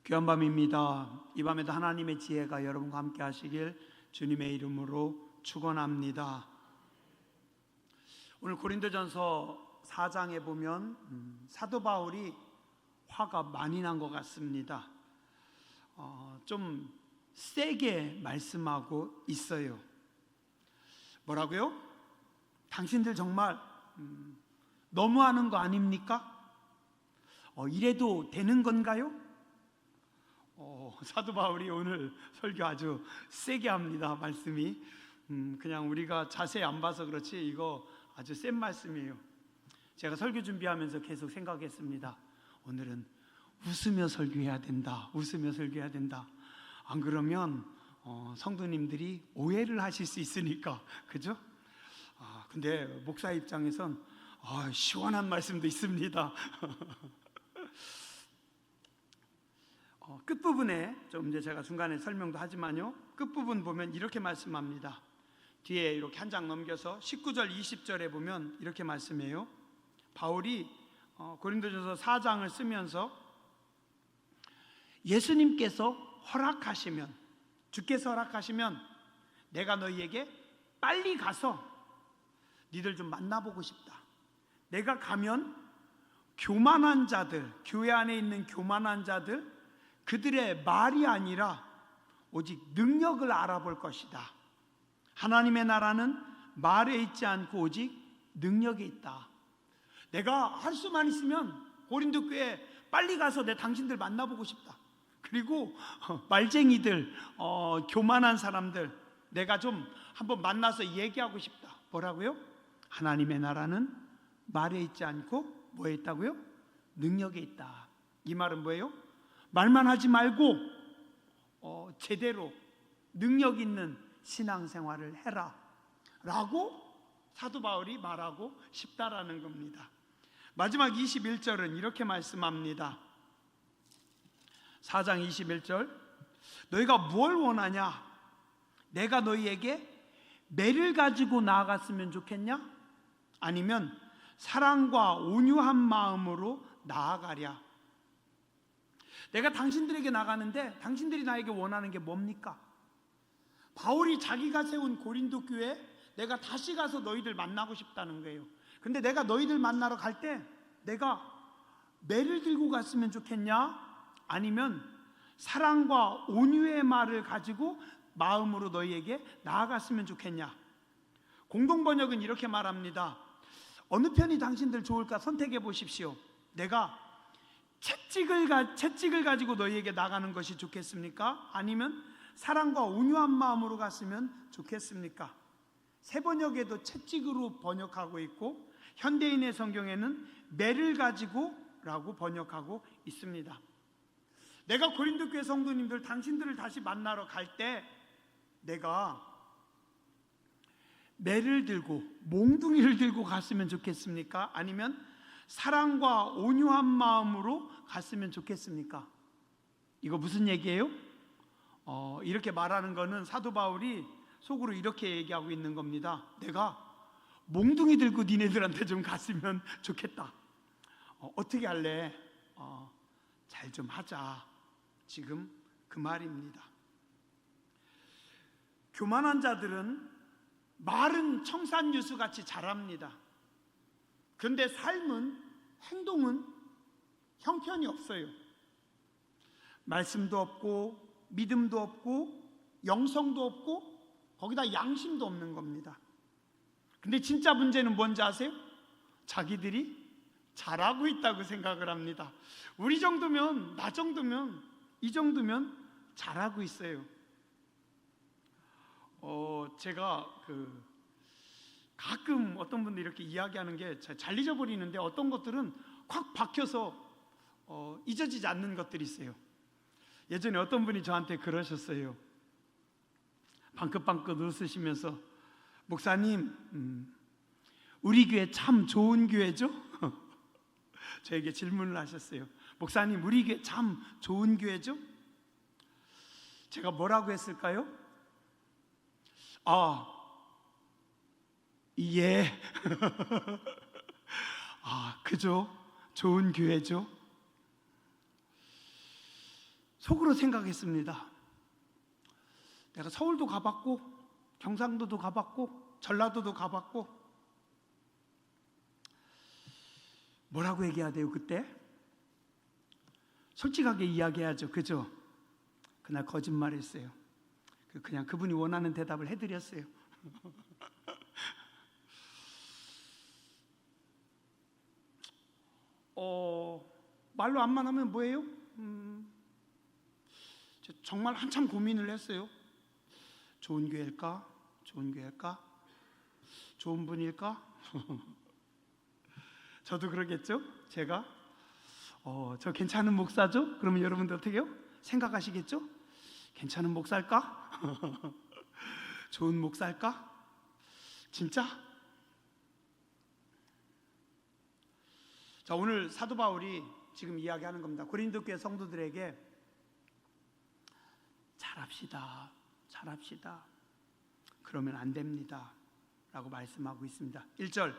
귀한 밤입니다. 이 밤에도 하나님의 지혜가 여러분과 함께 하시길 주님의 이름으로 축원합니다. 오늘 고린도전서 4장에 보면 사도 바울이 화가 많이 난 것 같습니다. 좀 세게 말씀하고 있어요. 뭐라고요? 당신들 정말 너무하는 거 아닙니까? 이래도 되는 건가요? 사도 바울이 오늘 설교 아주 세게 합니다. 말씀이 그냥 우리가 자세히 안 봐서 그렇지 이거 아주 센 말씀이에요. 제가 설교 준비하면서 계속 생각했습니다. 오늘은 웃으며 설교해야 된다. 웃으며 설교해야 된다. 안 그러면 성도님들이 오해를 하실 수 있으니까, 그죠? 근데 목사 입장에선 시원한 말씀도 있습니다. 끝부분에 좀 이제 제가 중간에 설명도 하지만요, 끝부분 보면 이렇게 말씀합니다. 뒤에 이렇게 한 장 넘겨서 19절 20절에 보면 이렇게 말씀해요. 바울이 고린도전서 4장을 쓰면서 예수님께서 허락하시면, 주께서 허락하시면 내가 너희에게 빨리 가서 니들 좀 만나보고 싶다. 내가 가면 교만한 자들, 교회 안에 있는 교만한 자들, 그들의 말이 아니라 오직 능력을 알아볼 것이다. 하나님의 나라는 말에 있지 않고 오직 능력에 있다. 내가 할 수만 있으면 고린도 교회 빨리 가서 내 당신들 만나보고 싶다. 그리고 말쟁이들, 교만한 사람들 내가 좀 한번 만나서 얘기하고 싶다. 뭐라고요? 하나님의 나라는 말에 있지 않고 뭐에 있다고요? 능력에 있다. 이 말은 뭐예요? 말만 하지 말고 제대로 능력 있는 신앙생활을 해라 라고 사도 바울이 말하고 싶다라는 겁니다. 마지막 21절은 이렇게 말씀합니다. 4장 21절, 너희가 뭘 원하냐? 내가 너희에게 매를 가지고 나아갔으면 좋겠냐? 아니면 사랑과 온유한 마음으로 나아가랴? 내가 당신들에게 나가는데 당신들이 나에게 원하는 게 뭡니까? 바울이 자기가 세운 고린도 교회 내가 다시 가서 너희들 만나고 싶다는 거예요. 근데 내가 너희들 만나러 갈 때 내가 매를 들고 갔으면 좋겠냐? 아니면 사랑과 온유의 말을 가지고 마음으로 너희에게 나아갔으면 좋겠냐? 공동번역은 이렇게 말합니다. 어느 편이 당신들 좋을까 선택해 보십시오. 내가 채찍을 가지고 너희에게 나가는 것이 좋겠습니까? 아니면 사랑과 온유한 마음으로 갔으면 좋겠습니까? 새 번역에도 채찍으로 번역하고 있고 현대인의 성경에는 매를 가지고 라고 번역하고 있습니다. 내가 고린도 교회 성도님들 당신들을 다시 만나러 갈 때 내가 매를 들고 몽둥이를 들고 갔으면 좋겠습니까? 아니면 사랑과 온유한 마음으로 갔으면 좋겠습니까? 이거 무슨 얘기예요? 이렇게 말하는 거는 사도 바울이 속으로 이렇게 얘기하고 있는 겁니다. 내가 몽둥이 들고 니네들한테 좀 갔으면 좋겠다. 어떻게 할래? 잘 좀 하자. 지금 그 말입니다. 교만한 자들은 말은 청산유수같이 잘합니다. 그런데 삶은, 행동은 형편이 없어요. 말씀도 없고 믿음도 없고 영성도 없고 거기다 양심도 없는 겁니다. 근데 진짜 문제는 뭔지 아세요? 자기들이 잘하고 있다고 생각을 합니다. 우리 정도면, 나 정도면, 이 정도면 잘하고 있어요. 제가 가끔 어떤 분들이 이렇게 이야기하는 게 잘 잊어버리는데 어떤 것들은 콱 박혀서 잊어지지 않는 것들이 있어요. 예전에 어떤 분이 저한테 그러셨어요. 방긋방긋 웃으시면서 목사님, 우리 교회 참 좋은 교회죠? 저에게 질문을 하셨어요. 목사님, 우리 교회 참 좋은 교회죠? 제가 뭐라고 했을까요? 예. 그죠? 좋은 교회죠? 속으로 생각했습니다. 내가 서울도 가봤고 경상도도 가봤고 전라도도 가봤고, 뭐라고 얘기해야 돼요 그때? 솔직하게 이야기해야죠, 그죠? 그날 거짓말했어요. 그냥 그분이 원하는 대답을 해드렸어요. 말로 안만 하면 뭐예요? 정말 한참 고민을 했어요. 좋은 교회일까? 좋은 교회일까? 좋은 분일까? 저도 그러겠죠? 제가 저 괜찮은 목사죠? 그러면 여러분들 어떻게 해요? 생각하시겠죠? 괜찮은 목사일까? 좋은 목사일까? 진짜? 자, 오늘 사도 바울이 지금 이야기하는 겁니다. 고린도 교회 성도들에게 잘합시다, 잘합시다, 그러면 안 됩니다 라고 말씀하고 있습니다. 1절,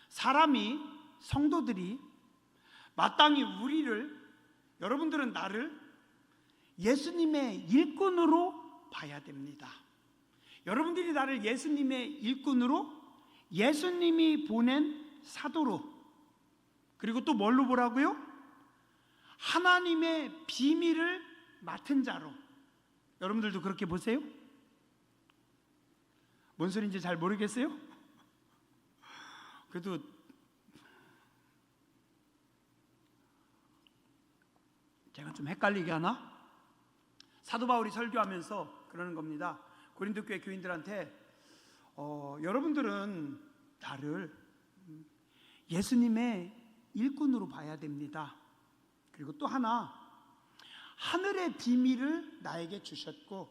사람이, 성도들이 마땅히 우리를, 여러분들은 나를 예수님의 일꾼으로 봐야 됩니다. 여러분들이 나를 예수님의 일꾼으로, 예수님이 보낸 사도로, 그리고 또 뭘로 보라고요? 하나님의 비밀을 맡은 자로. 여러분들도 그렇게 보세요? 뭔 소리인지 잘 모르겠어요? 그래도 제가 좀 헷갈리게 하나? 사도 바울이 설교하면서 그러는 겁니다. 고린도 교회 교인들한테 여러분들은 나를 예수님의 일꾼으로 봐야 됩니다. 그리고 또 하나, 하늘의 비밀을 나에게 주셨고,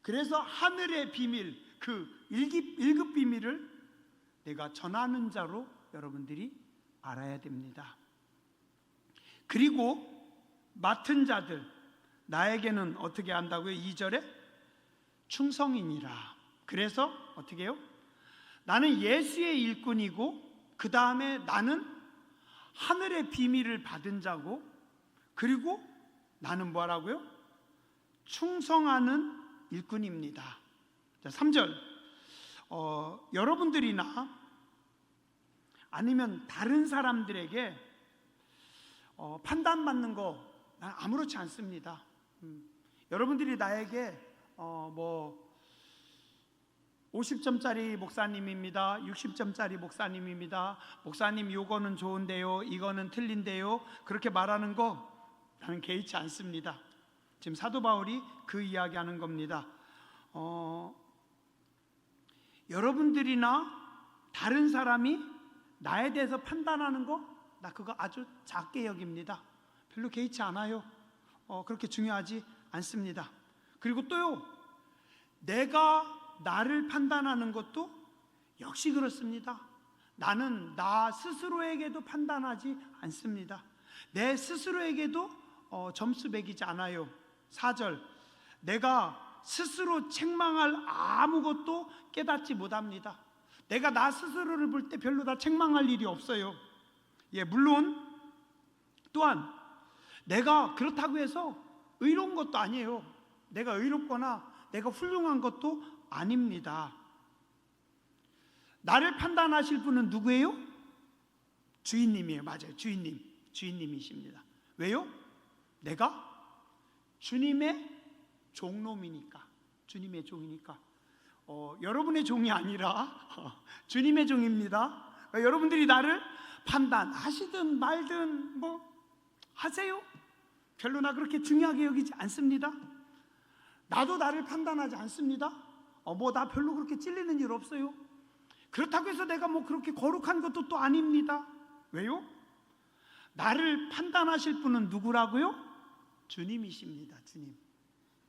그래서 하늘의 비밀, 그 1급 비밀을 내가 전하는 자로 여러분들이 알아야 됩니다. 그리고 맡은 자들, 나에게는 어떻게 한다고요? 2절에 충성이니라. 그래서 어떻게 해요? 나는 예수의 일꾼이고, 그 다음에 나는 하늘의 비밀을 받은 자고, 그리고 나는 뭐라고요? 충성하는 일꾼입니다. 자, 3절, 여러분들이나 아니면 다른 사람들에게 판단받는 거 난 아무렇지 않습니다. 여러분들이 나에게 50점짜리 목사님입니다, 60점짜리 목사님입니다, 목사님 요거는 좋은데요, 이거는 틀린데요, 그렇게 말하는 거 나는 개의치 않습니다. 지금 사도 바울이 그 이야기하는 겁니다. 여러분들이나 다른 사람이 나에 대해서 판단하는 거, 나 그거 아주 작게 여깁니다. 별로 개의치 않아요. 그렇게 중요하지 않습니다. 그리고 또요, 내가 나를 판단하는 것도 역시 그렇습니다. 나는 나 스스로에게도 판단하지 않습니다. 내 스스로에게도 점수 매기지 않아요. 4절, 내가 스스로 책망할 아무것도 깨닫지 못합니다. 내가 나 스스로를 볼 때 별로 다 책망할 일이 없어요. 물론 또한 내가 그렇다고 해서 의로운 것도 아니에요. 내가 의롭거나 내가 훌륭한 것도 아닙니다. 나를 판단하실 분은 누구예요? 주인님이에요. 맞아요. 주인님이십니다. 왜요? 내가 주님의 종놈이니까, 주님의 종이니까. 여러분의 종이 아니라 주님의 종입니다. 그러니까 여러분들이 나를 판단하시든 말든 하세요. 별로 나 그렇게 중요하게 여기지 않습니다. 나도 나를 판단하지 않습니다. 나 별로 그렇게 찔리는 일 없어요. 그렇다고 해서 내가 그렇게 거룩한 것도 또 아닙니다. 왜요? 나를 판단하실 분은 누구라고요? 주님이십니다. 주님.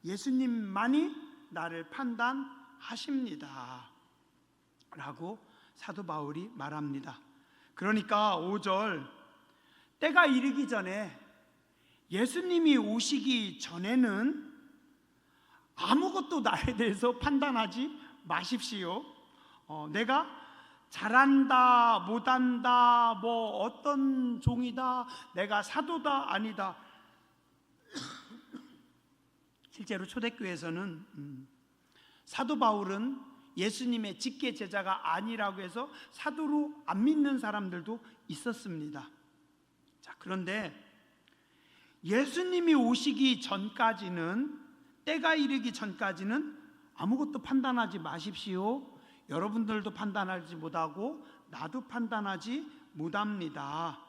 예수님만이 나를 판단하십니다 라고 사도 바울이 말합니다. 그러니까 5절, 때가 이르기 전에, 예수님이 오시기 전에는 아무것도 나에 대해서 판단하지 마십시오. 내가 잘한다, 못한다, 어떤 종이다, 내가 사도다, 아니다, 실제로 초대교회에서는 사도 바울은 예수님의 직계 제자가 아니라고 해서 사도로 안 믿는 사람들도 있었습니다. 자, 그런데 예수님이 오시기 전까지는, 때가 이르기 전까지는 아무것도 판단하지 마십시오. 여러분들도 판단하지 못하고 나도 판단하지 못합니다.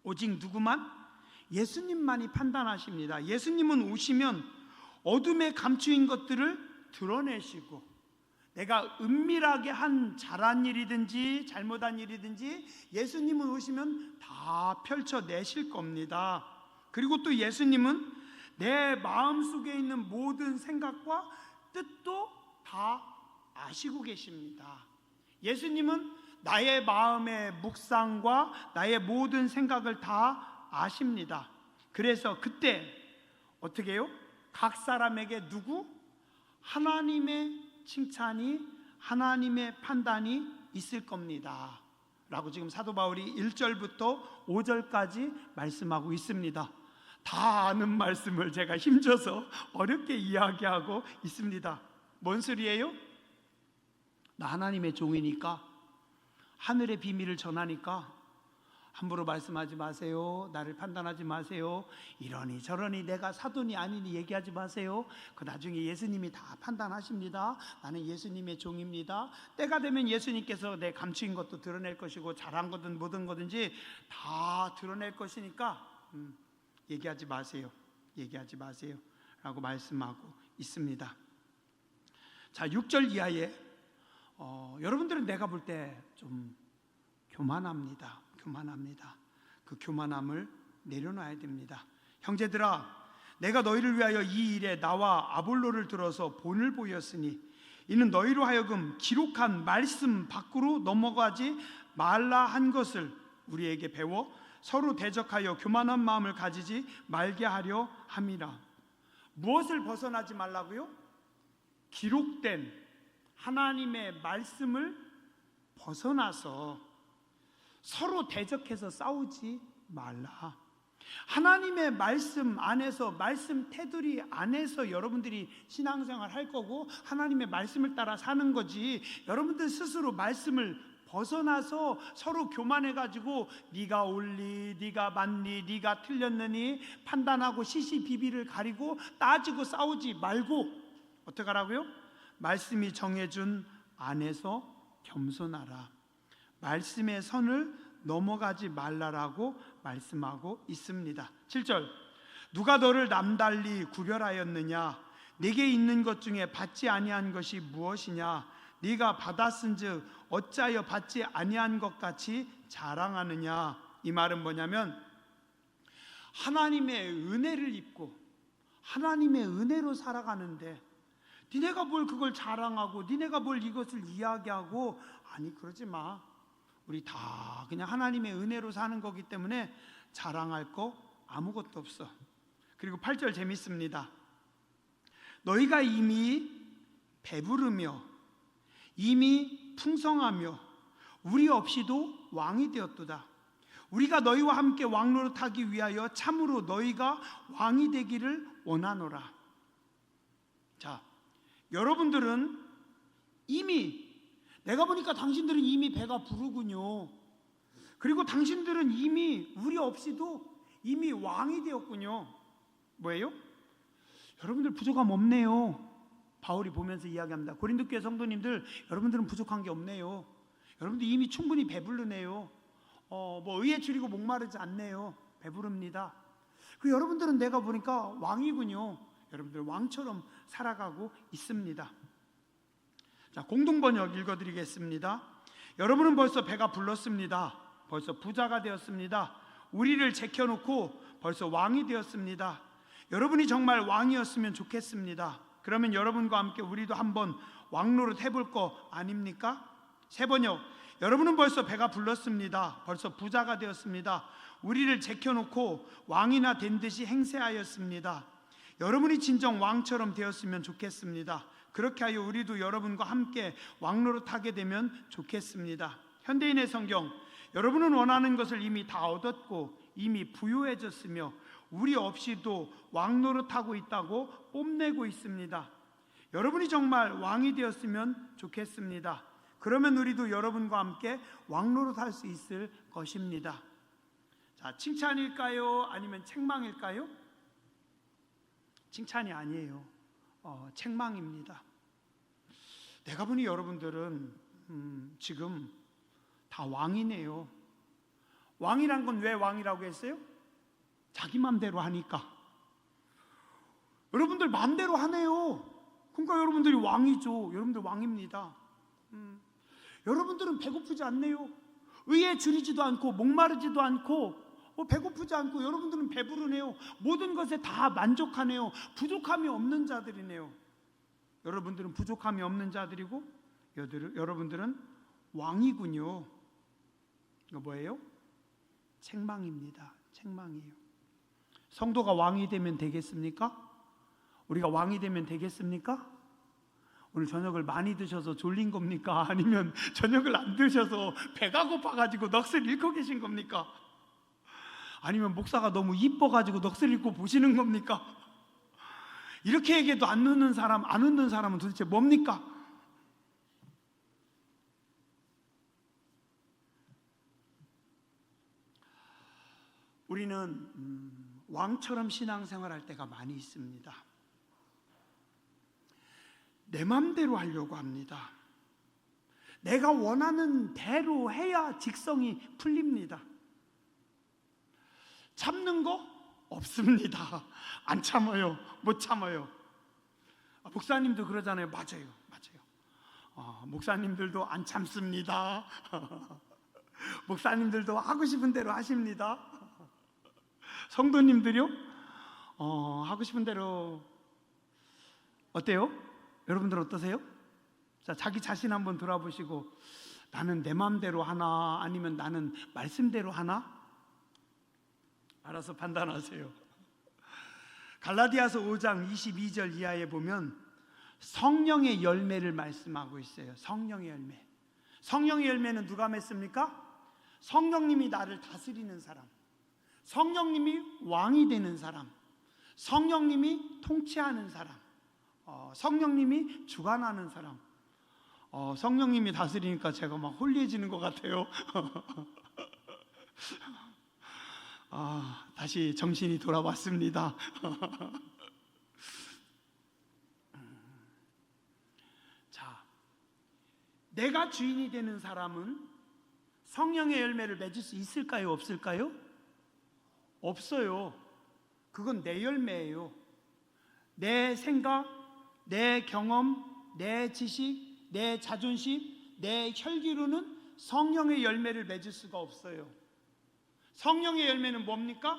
오직 누구만? 예수님만이 판단하십니다. 예수님은 오시면 어둠에 감추인 것들을 드러내시고, 내가 은밀하게 한 잘한 일이든지 잘못한 일이든지 예수님은 오시면 다 펼쳐내실 겁니다. 그리고 또 예수님은 내 마음속에 있는 모든 생각과 뜻도 다 아시고 계십니다. 예수님은 나의 마음의 묵상과 나의 모든 생각을 다 아십니다. 그래서 그때 어떻게 해요? 각 사람에게 누구? 하나님의 칭찬이, 하나님의 판단이 있을 겁니다 라고 지금 사도 바울이 1절부터 5절까지 말씀하고 있습니다. 다 아는 말씀을 제가 힘줘서 어렵게 이야기하고 있습니다. 뭔 소리예요? 나 하나님의 종이니까, 하늘의 비밀을 전하니까 함부로 말씀하지 마세요. 나를 판단하지 마세요. 이러니 저러니 내가 사돈이 아니니 얘기하지 마세요. 그 나중에 예수님이 다 판단하십니다. 나는 예수님의 종입니다. 때가 되면 예수님께서 내 감추인 것도 드러낼 것이고 잘한 거든 뭐든 거든지 다 드러낼 것이니까 얘기하지 마세요. 얘기하지 마세요 라고 말씀하고 있습니다. 자, 6절 이하에 여러분들은 내가 볼 때 좀 교만합니다. 그 교만함을 내려놔야 됩니다. 형제들아, 내가 너희를 위하여 이 일에 나와 아볼로를 들어서 본을 보였으니 이는 너희로 하여금 기록한 말씀 밖으로 넘어가지 말라 한 것을 우리에게 배워 서로 대적하여 교만한 마음을 가지지 말게 하려 함이라. 무엇을 벗어나지 말라고요? 기록된 하나님의 말씀을 벗어나서 서로 대적해서 싸우지 말라. 하나님의 말씀 안에서, 말씀 테두리 안에서 여러분들이 신앙생활 할 거고 하나님의 말씀을 따라 사는 거지, 여러분들 스스로 말씀을 벗어나서 서로 교만해가지고 네가 옳니, 네가 맞니, 네가 틀렸느니 판단하고 시시비비를 가리고 따지고 싸우지 말고 어떻게 하라고요? 말씀이 정해준 안에서 겸손하라. 말씀의 선을 넘어가지 말라라고 말씀하고 있습니다. 7절, 누가 너를 남달리 구별하였느냐? 네게 있는 것 중에 받지 아니한 것이 무엇이냐? 네가 받았은즉 어찌하여 받지 아니한 것 같이 자랑하느냐? 이 말은 뭐냐면 하나님의 은혜를 입고 하나님의 은혜로 살아가는데 니네가 뭘 그걸 자랑하고 니네가 뭘 이것을 이야기하고, 아니 그러지 마. 우리 다 그냥 하나님의 은혜로 사는 거기 때문에 자랑할 거 아무것도 없어. 그리고 8절 재밌습니다. 너희가 이미 배부르며 이미 풍성하며 우리 없이도 왕이 되었도다. 우리가 너희와 함께 왕노릇하기 위하여 참으로 너희가 왕이 되기를 원하노라. 자, 여러분들은 이미, 내가 보니까 당신들은 이미 배가 부르군요. 그리고 당신들은 이미 우리 없이도 이미 왕이 되었군요. 뭐예요? 여러분들 부족함 없네요. 바울이 보면서 이야기합니다. 고린도 교회 성도님들, 여러분들은 부족한 게 없네요. 여러분들 이미 충분히 배부르네요. 의에 줄이고 목마르지 않네요. 배부릅니다. 그 여러분들은 내가 보니까 왕이군요. 여러분들 왕처럼 살아가고 있습니다. 자, 공동번역 읽어드리겠습니다. 여러분은 벌써 배가 불렀습니다. 벌써 부자가 되었습니다. 우리를 제켜놓고 벌써 왕이 되었습니다. 여러분이 정말 왕이었으면 좋겠습니다. 그러면 여러분과 함께 우리도 한번 왕노릇 해볼 거 아닙니까? 세번역, 여러분은 벌써 배가 불렀습니다. 벌써 부자가 되었습니다. 우리를 제켜놓고 왕이나 된 듯이 행세하였습니다. 여러분이 진정 왕처럼 되었으면 좋겠습니다. 그렇게 하여 우리도 여러분과 함께 왕노릇하게 되면 좋겠습니다. 현대인의 성경, 여러분은 원하는 것을 이미 다 얻었고 이미 부유해졌으며 우리 없이도 왕 노릇하고 있다고 뽐내고 있습니다. 여러분이 정말 왕이 되었으면 좋겠습니다. 그러면 우리도 여러분과 함께 왕 노릇할 수 있을 것입니다. 자, 칭찬일까요? 아니면 책망일까요? 칭찬이 아니에요. 책망입니다. 내가 보니 여러분들은 지금 다 왕이네요. 왕이란 건 왜 왕이라고 했어요? 자기 맘대로 하니까. 여러분들 맘대로 하네요. 그러니까 여러분들이 왕이죠. 여러분들 왕입니다. 여러분들은 배고프지 않네요. 의에 줄이지도 않고 목마르지도 않고 배고프지 않고 여러분들은 배부르네요. 모든 것에 다 만족하네요. 부족함이 없는 자들이네요. 여러분들은 부족함이 없는 자들이고 여러분들은 왕이군요. 이거 뭐예요? 책망입니다. 책망이에요. 성도가 왕이 되면 되겠습니까? 우리가 왕이 되면 되겠습니까? 오늘 저녁을 많이 드셔서 졸린 겁니까? 아니면 저녁을 안 드셔서 배가 고파가지고 넋을 잃고 계신 겁니까? 아니면 목사가 너무 이뻐가지고 넋을 잃고 보시는 겁니까? 이렇게 얘기해도 안 웃는 사람은 도대체 뭡니까? 우리는 왕처럼 신앙생활할 때가 많이 있습니다. 내 맘대로 하려고 합니다. 내가 원하는 대로 해야 직성이 풀립니다. 참는 거 없습니다. 안 참아요. 못 참아요. 목사님도 그러잖아요. 맞아요. 목사님들도 안 참습니다. 목사님들도 하고 싶은 대로 하십니다. 성도님들요? 하고 싶은 대로 어때요? 여러분들 어떠세요? 자, 자기 자신 한번 돌아보시고 나는 내 마음대로 하나 아니면 나는 말씀대로 하나? 알아서 판단하세요. 갈라디아서 5장 22절 이하에 보면 성령의 열매를 말씀하고 있어요. 성령의 열매. 성령의 열매는 누가 맺습니까? 성령님이 나를 다스리는 사람, 성령님이 왕이 되는 사람, 성령님이 통치하는 사람, 성령님이 주관하는 사람. 성령님이 다스리니까 제가 막 홀리해지는 것 같아요. 다시 정신이 돌아왔습니다. 자, 내가 주인이 되는 사람은 성령의 열매를 맺을 수 있을까요? 없을까요? 없어요. 그건 내 열매예요. 내 생각, 내 경험, 내 지식, 내 자존심, 내 혈기로는 성령의 열매를 맺을 수가 없어요. 성령의 열매는 뭡니까?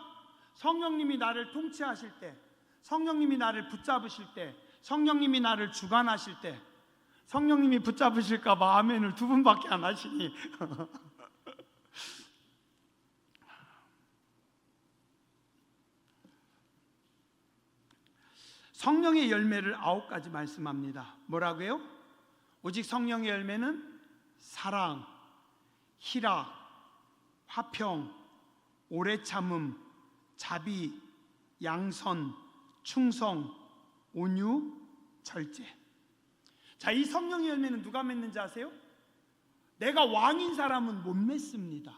성령님이 나를 통치하실 때, 성령님이 나를 붙잡으실 때, 성령님이 나를 주관하실 때. 성령님이 붙잡으실까 봐 아멘을 2분밖에 안 하시니 성령의 열매를 9가지 말씀합니다. 뭐라고요? 오직 성령의 열매는 사랑, 희락, 화평, 오래 참음, 자비, 양선, 충성, 온유, 절제. 자, 이 성령의 열매는 누가 맺는지 아세요? 내가 왕인 사람은 못 맺습니다.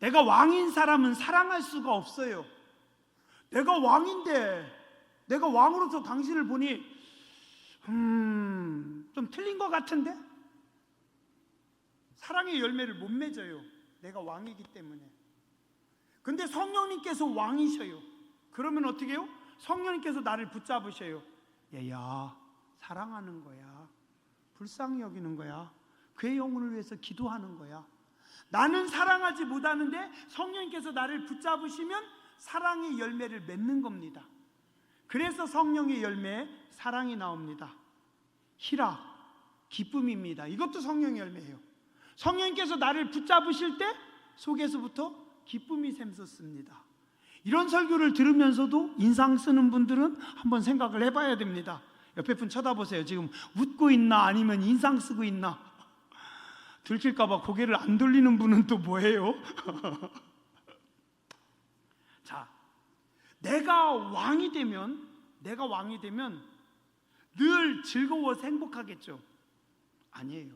내가 왕인 사람은 사랑할 수가 없어요. 내가 왕인데, 내가 왕으로서 당신을 보니 좀 틀린 것 같은데? 사랑의 열매를 못 맺어요. 내가 왕이기 때문에. 근데 성령님께서 왕이셔요. 그러면 어떻게 해요? 성령님께서 나를 붙잡으셔요. 얘야, 사랑하는 거야. 불쌍히 여기는 거야. 그의 영혼을 위해서 기도하는 거야. 나는 사랑하지 못하는데 성령님께서 나를 붙잡으시면 사랑의 열매를 맺는 겁니다. 그래서 성령의 열매에 사랑이 나옵니다. 희락, 기쁨입니다. 이것도 성령의 열매예요. 성령님께서 나를 붙잡으실 때 속에서부터 기쁨이 샘솟습니다. 이런 설교를 들으면서도 인상 쓰는 분들은 한번 생각을 해봐야 됩니다. 옆에 분 쳐다보세요. 지금 웃고 있나 아니면 인상 쓰고 있나? 들킬까 봐 고개를 안 돌리는 분은 또 뭐예요? 내가 왕이 되면 늘 즐거워서 행복하겠죠? 아니에요.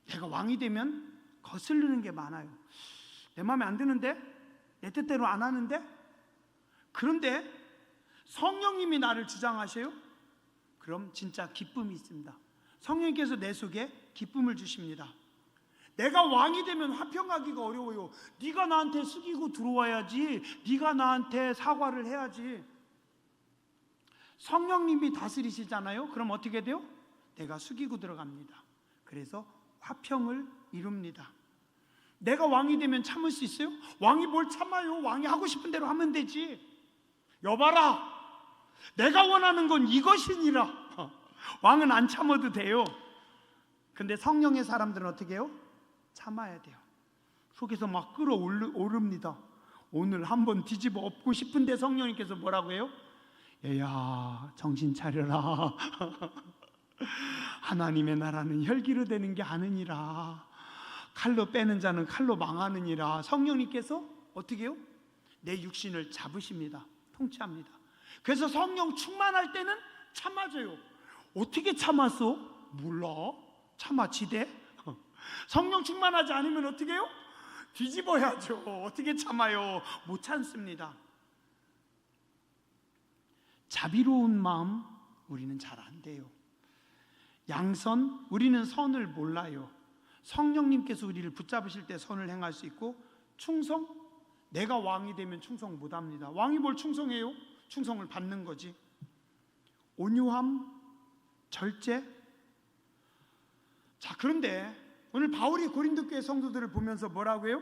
내가 왕이 되면 거슬리는 게 많아요. 내 마음에 안 드는데? 내 뜻대로 안 하는데? 그런데 성령님이 나를 주장하세요? 그럼 진짜 기쁨이 있습니다. 성령님께서 내 속에 기쁨을 주십니다. 내가 왕이 되면 화평하기가 어려워요. 네가 나한테 숙이고 들어와야지, 네가 나한테 사과를 해야지. 성령님이 다스리시잖아요. 그럼 어떻게 돼요? 내가 숙이고 들어갑니다. 그래서 화평을 이룹니다. 내가 왕이 되면 참을 수 있어요? 왕이 뭘 참아요? 왕이 하고 싶은 대로 하면 되지. 여봐라, 내가 원하는 건 이것이니라. 왕은 안 참아도 돼요. 근데 성령의 사람들은 어떻게 해요? 참아야 돼요. 속에서 막 끓어오릅니다. 오늘 한번 뒤집어 엎고 싶은데 성령님께서 뭐라고 해요? 얘야, 정신 차려라. 하나님의 나라는 혈기로 되는 게 아니니라. 칼로 빼는 자는 칼로 망하느니라. 성령님께서 어떻게 해요? 내 육신을 잡으십니다. 통치합니다. 그래서 성령 충만할 때는 참아줘요. 어떻게 참았어? 몰라. 참아지대? 성령 충만하지 않으면 어떻게 해요? 뒤집어야죠. 어떻게 참아요? 못 참습니다. 자비로운 마음 우리는 잘 안 돼요. 양선, 우리는 선을 몰라요. 성령님께서 우리를 붙잡으실 때 선을 행할 수 있고, 충성, 내가 왕이 되면 충성 못합니다. 왕이 뭘 충성해요? 충성을 받는 거지. 온유함, 절제. 자, 그런데 오늘 바울이 고린도 교회 성도들을 보면서 뭐라고 해요?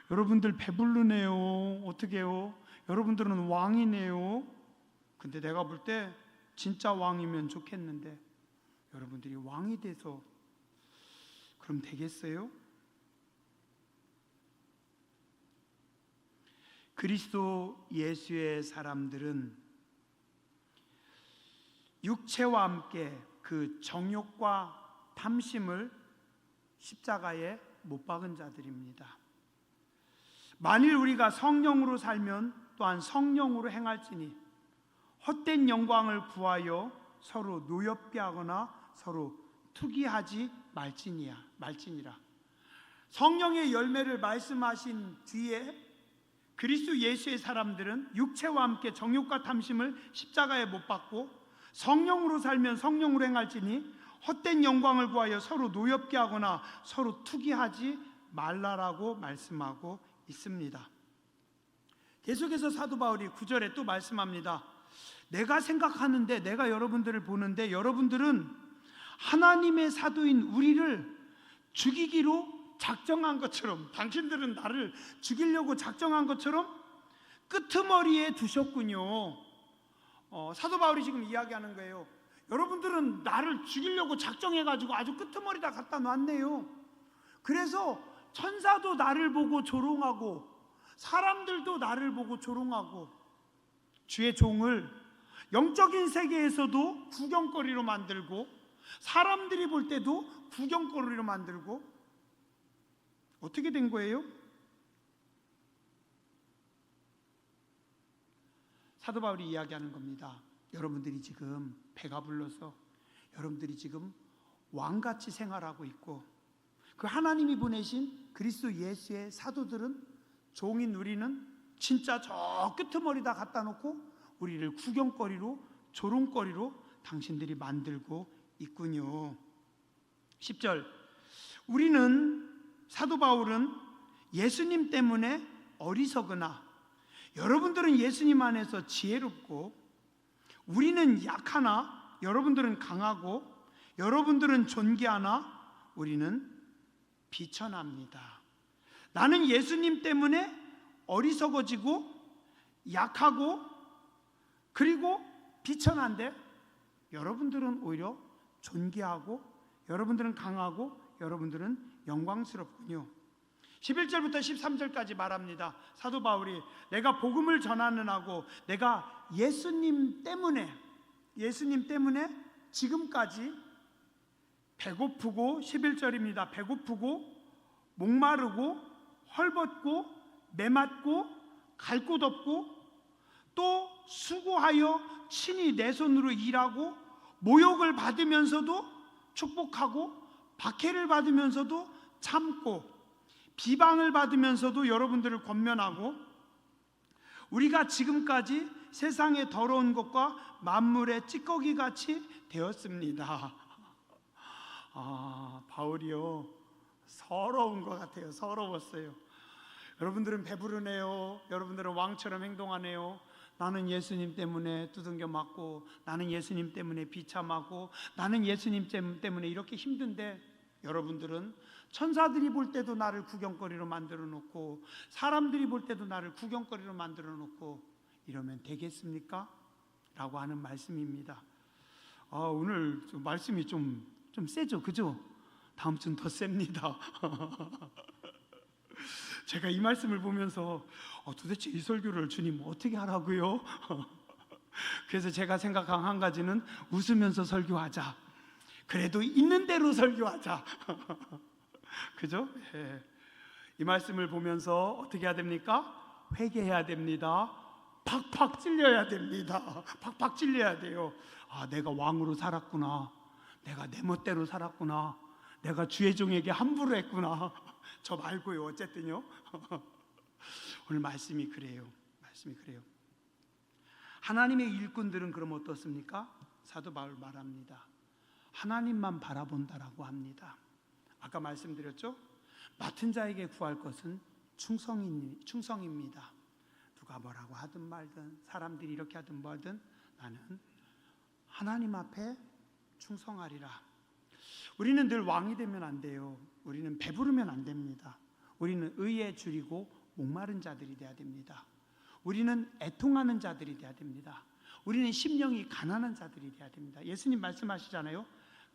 여러분들 배부르네요. 어떻게 해요? 여러분들은 왕이네요. 근데 내가 볼 때 진짜 왕이면 좋겠는데 여러분들이 왕이 돼서 그럼 되겠어요? 그리스도 예수의 사람들은 육체와 함께 그 정욕과 탐심을 십자가에 못 박은 자들입니다. 만일 우리가 성령으로 살면 또한 성령으로 행할지니 헛된 영광을 구하여 서로 노엽게 하거나 서로 투기하지 말지니라. 성령의 열매를 말씀하신 뒤에 그리스도 예수의 사람들은 육체와 함께 정욕과 탐심을 십자가에 못 박고 성령으로 살면 성령으로 행할지니 헛된 영광을 구하여 서로 노엽게 하거나 서로 투기하지 말라라고 말씀하고 있습니다. 계속해서 사도 바울이 9절에 또 말씀합니다. 내가 생각하는데, 내가 여러분들을 보는데 여러분들은 하나님의 사도인 우리를 죽이기로 작정한 것처럼, 당신들은 나를 죽이려고 작정한 것처럼 끄트머리에 두셨군요. 사도 바울이 지금 이야기하는 거예요. 여러분들은 나를 죽이려고 작정해가지고 아주 끄트머리다 갖다 놨네요. 그래서 천사도 나를 보고 조롱하고 사람들도 나를 보고 조롱하고 주의 종을 영적인 세계에서도 구경거리로 만들고 사람들이 볼 때도 구경거리로 만들고 어떻게 된 거예요? 사도 바울이 이야기하는 겁니다. 여러분들이 지금 배가 불러서 여러분들이 지금 왕같이 생활하고 있고 그 하나님이 보내신 그리스도 예수의 사도들은 종인 우리는 진짜 저 끄트머리다 갖다 놓고 우리를 구경거리로 조롱거리로 당신들이 만들고 있군요. 10절 우리는 사도 바울은 예수님 때문에 어리석으나 여러분들은 예수님 안에서 지혜롭고 우리는 약하나 여러분들은 강하고 여러분들은 존귀하나 우리는 비천합니다. 나는 예수님 때문에 어리석어지고 약하고 그리고 비천한데 여러분들은 오히려 존귀하고 여러분들은 강하고 여러분들은 영광스럽군요. 11절부터 13절까지 말합니다. 사도 바울이 내가 복음을 전하는 하고 내가 예수님 때문에 지금까지 배고프고 11절입니다. 배고프고 목마르고 헐벗고 매맞고 갈 곳 없고 또 수고하여 친히 내 손으로 일하고 모욕을 받으면서도 축복하고 박해를 받으면서도 참고 비방을 받으면서도 여러분들을 권면하고 우리가 지금까지 세상의 더러운 것과 만물의 찌꺼기 같이 되었습니다. 바울이요 서러운 것 같아요. 서러웠어요. 여러분들은 배부르네요. 여러분들은 왕처럼 행동하네요. 나는 예수님 때문에 두들겨 맞고, 나는 예수님 때문에 비참하고, 나는 예수님 때문에 이렇게 힘든데, 여러분들은 천사들이 볼 때도 나를 구경거리로 만들어 놓고 사람들이 볼 때도 나를 구경거리로 만들어 놓고 이러면 되겠습니까? 라고 하는 말씀입니다. 오늘 말씀이 좀 세죠, 그죠? 다음 주는 더 셉니다. 제가 이 말씀을 보면서 도대체 이 설교를 주님 어떻게 하라고요? 그래서 제가 생각한 한 가지는 웃으면서 설교하자. 그래도 있는 대로 설교하자. 그죠? 예. 이 말씀을 보면서 어떻게 해야 됩니까? 회개해야 됩니다. 팍팍 찔려야 됩니다. 팍팍 찔려야 돼요. 내가 왕으로 살았구나. 내가 내 멋대로 살았구나. 내가 주의 종에게 함부로 했구나. 저 말고요. 어쨌든요. 오늘 말씀이 그래요. 하나님의 일꾼들은 그럼 어떻습니까? 사도 바울 말합니다. 하나님만 바라본다라고 합니다. 아까 말씀드렸죠? 맡은 자에게 구할 것은 충성입니다. 누가 뭐라고 하든 말든 사람들이 이렇게 하든 뭐하든 나는 하나님 앞에 충성하리라. 우리는 늘 왕이 되면 안 돼요. 우리는 배부르면 안 됩니다. 우리는 의에 줄이고 목마른 자들이 돼야 됩니다. 우리는 애통하는 자들이 돼야 됩니다. 우리는 심령이 가난한 자들이 돼야 됩니다. 예수님 말씀하시잖아요.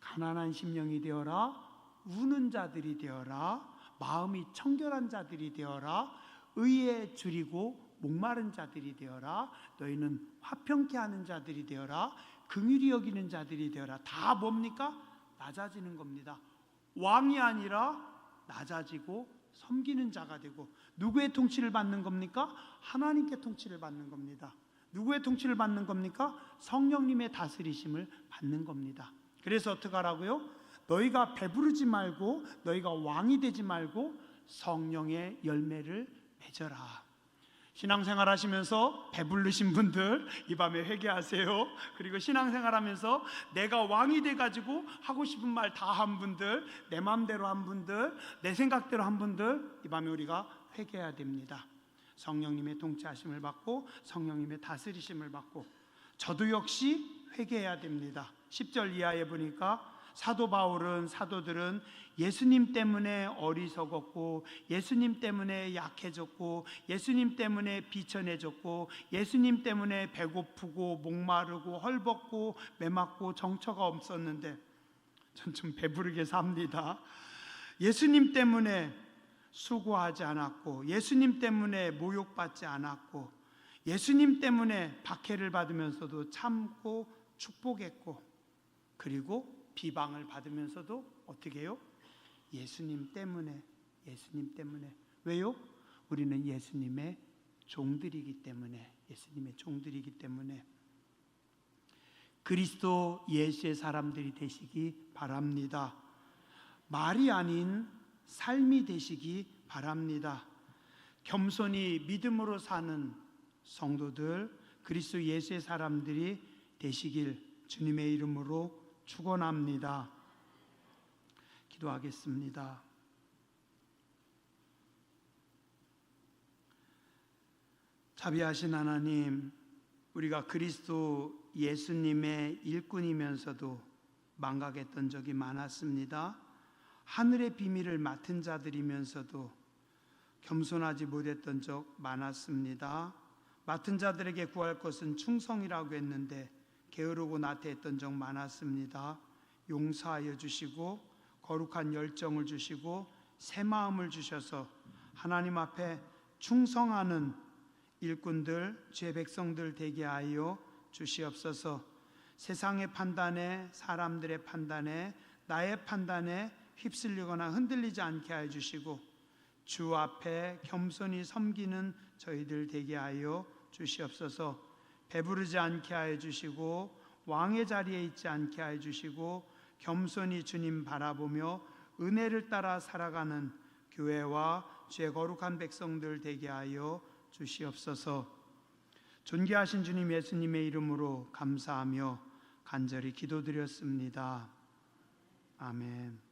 가난한 심령이 되어라, 우는 자들이 되어라, 마음이 청결한 자들이 되어라, 의에 줄이고 목마른 자들이 되어라, 너희는 화평케 하는 자들이 되어라, 긍휼히 여기는 자들이 되어라. 다 뭡니까? 낮아지는 겁니다. 왕이 아니라 낮아지고 섬기는 자가 되고, 누구의 통치를 받는 겁니까? 하나님께 통치를 받는 겁니다. 누구의 통치를 받는 겁니까? 성령님의 다스리심을 받는 겁니다. 그래서 어떻게 하라고요? 너희가 배부르지 말고, 너희가 왕이 되지 말고 성령의 열매를 맺어라. 신앙생활 하시면서 배부르신 분들 이 밤에 회개하세요. 그리고 신앙생활 하면서 내가 왕이 돼가지고 하고 싶은 말 다 한 분들, 내 마음대로 한 분들, 내 생각대로 한 분들, 이 밤에 우리가 회개해야 됩니다. 성령님의 통치하심을 받고 성령님의 다스리심을 받고, 저도 역시 회개해야 됩니다. 10절 이하에 보니까 사도들은 예수님 때문에 어리석었고, 예수님 때문에 약해졌고, 예수님 때문에 비천해졌고, 예수님 때문에 배고프고 목마르고 헐벗고 메맞고 정처가 없었는데, 전 좀 배부르게 삽니다. 예수님 때문에 수고하지 않았고, 예수님 때문에 모욕받지 않았고, 예수님 때문에 박해를 받으면서도 참고 축복했고, 그리고 비방을 받으면서도 어떻게 해요? 예수님 때문에. 왜요? 우리는 예수님의 종들이기 때문에. 그리스도 예수의 사람들이 되시기 바랍니다. 말이 아닌 삶이 되시기 바랍니다. 겸손히 믿음으로 사는 성도들, 그리스도 예수의 사람들이 되시길 주님의 이름으로 축원합니다. 기도하겠습니다. 자비하신 하나님, 우리가 그리스도 예수님의 일꾼이면서도 망각했던 적이 많았습니다. 하늘의 비밀을 맡은 자들이면서도 겸손하지 못했던 적 많았습니다. 맡은 자들에게 구할 것은 충성이라고 했는데 게으르고 나태했던 적 많았습니다. 용서하여 주시고 거룩한 열정을 주시고 새 마음을 주셔서 하나님 앞에 충성하는 일꾼들, 주의 백성들 되게 하여 주시옵소서. 세상의 판단에, 사람들의 판단에, 나의 판단에 휩쓸리거나 흔들리지 않게 하여 주시고, 주 앞에 겸손히 섬기는 저희들 되게 하여 주시옵소서. 배부르지 않게 하여 주시고 왕의 자리에 있지 않게 하여 주시고 겸손히 주님 바라보며 은혜를 따라 살아가는 교회와 주의 거룩한 백성들 되게 하여 주시옵소서. 존귀하신 주님 예수님의 이름으로 감사하며 간절히 기도드렸습니다. 아멘.